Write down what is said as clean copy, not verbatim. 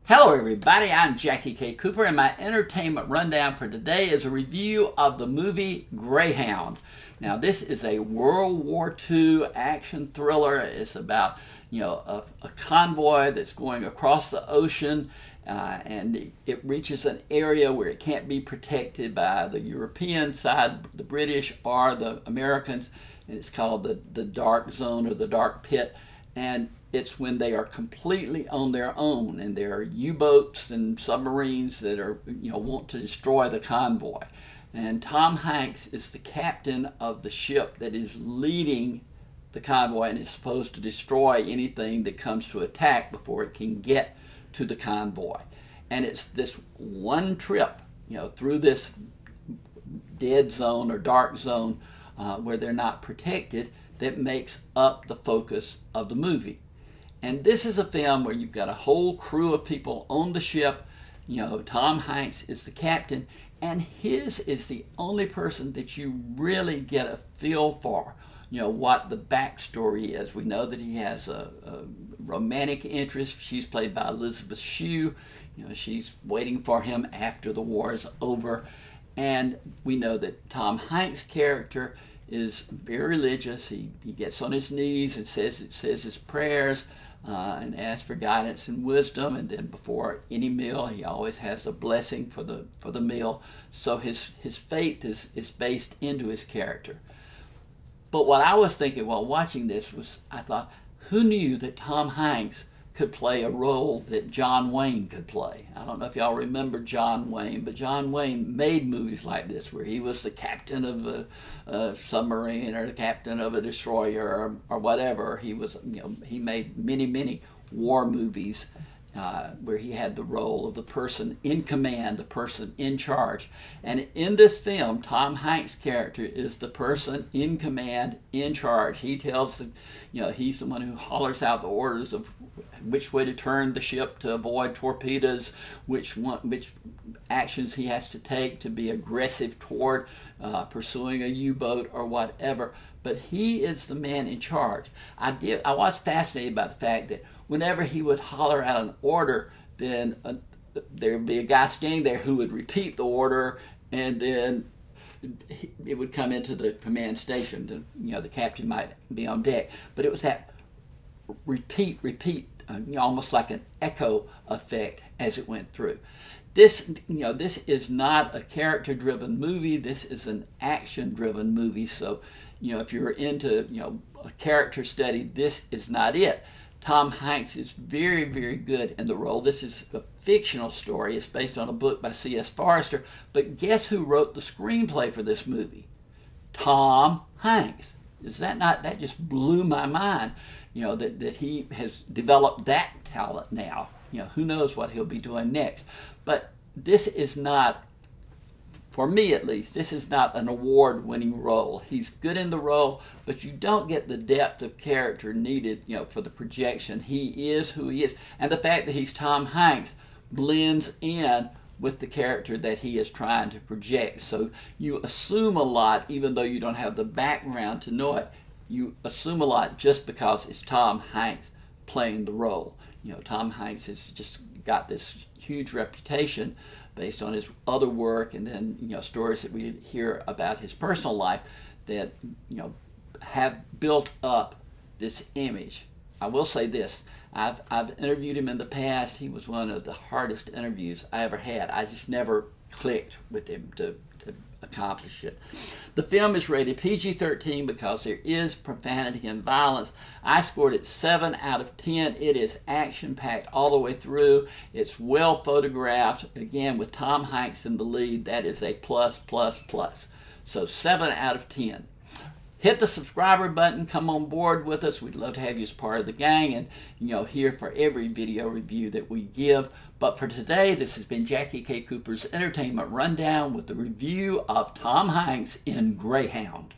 Hello everybody, I'm JackieKCooper and my entertainment rundown for today is a review of the movie Greyhound. Now this is a World War II action thriller. It's about a convoy that's going across the ocean and it reaches an area where it can't be protected by the European side, the British or the Americans, and it's called the dark zone or the dark pit. And it's when they are completely on their own, and there are U-boats and submarines that are, want to destroy the convoy. And Tom Hanks is the captain of the ship that is leading the convoy and is supposed to destroy anything that comes to attack before it can get to the convoy. And it's this one trip, through this dead zone or dark zone where they're not protected that makes up the focus of the movie. And this is a film where you've got a whole crew of people on the ship. Tom Hanks is the captain, and his is the only person that you really get a feel for, what the backstory is. We know that he has a romantic interest. She's played by Elizabeth Shue. She's waiting for him after the war is over. And we know that Tom Hanks' character is very religious. He gets on his knees and says his prayers and asks for guidance and wisdom, and then before any meal he always has a blessing for the meal. So his faith is based into his character. But what I was thinking while watching this was, I thought, who knew that Tom Hanks could play a role that John Wayne could play? I don't know if y'all remember John Wayne, but John Wayne made movies like this where he was the captain of a submarine or the captain of a destroyer or whatever. He was, he made many war movies where he had the role of the person in command, the person in charge. And in this film, Tom Hanks' character is the person in command, in charge. He tells he's the one who hollers out the orders of which way to turn the ship to avoid torpedoes, which actions he has to take to be aggressive toward pursuing a U-boat or whatever. But he is the man in charge. I was fascinated by the fact that whenever he would holler out an order, then there would be a guy standing there who would repeat the order, and then it would come into the command station. The captain might be on deck, but it was that repeat, almost like an echo effect as it went through. This is not a character-driven movie. This is an action-driven movie. So, if you're into, a character study, this is not it. Tom Hanks is very, very good in the role. This is a fictional story. It's based on a book by C.S. Forrester. But guess who wrote the screenplay for this movie? Tom Hanks. Is that not? That just blew my mind. That he has developed that talent now. Who knows what he'll be doing next. But this is not, for me at least, this is not an award-winning role. He's good in the role, but you don't get the depth of character needed, for the projection. He is who he is. And the fact that he's Tom Hanks blends in with the character that he is trying to project. So you assume a lot, even though you don't have the background to know it. You assume a lot just because it's Tom Hanks playing the role. Tom Hanks has just got this huge reputation based on his other work, and then stories that we hear about his personal life that have built up this image. I will say this: I've interviewed him in the past. He was one of the hardest interviews I ever had. I just never clicked with him to accomplish it. The film is rated PG-13 because there is profanity and violence. I scored it 7 out of 10. It is action-packed all the way through. It's well photographed. Again, with Tom Hanks in the lead, that is a plus. So 7 out of 10. Hit the subscriber button. Come on board with us. We'd love to have you as part of the gang and here for every video review that we give. But for today, this has been Jackie K. Cooper's Entertainment Rundown with the review of Tom Hanks in Greyhound.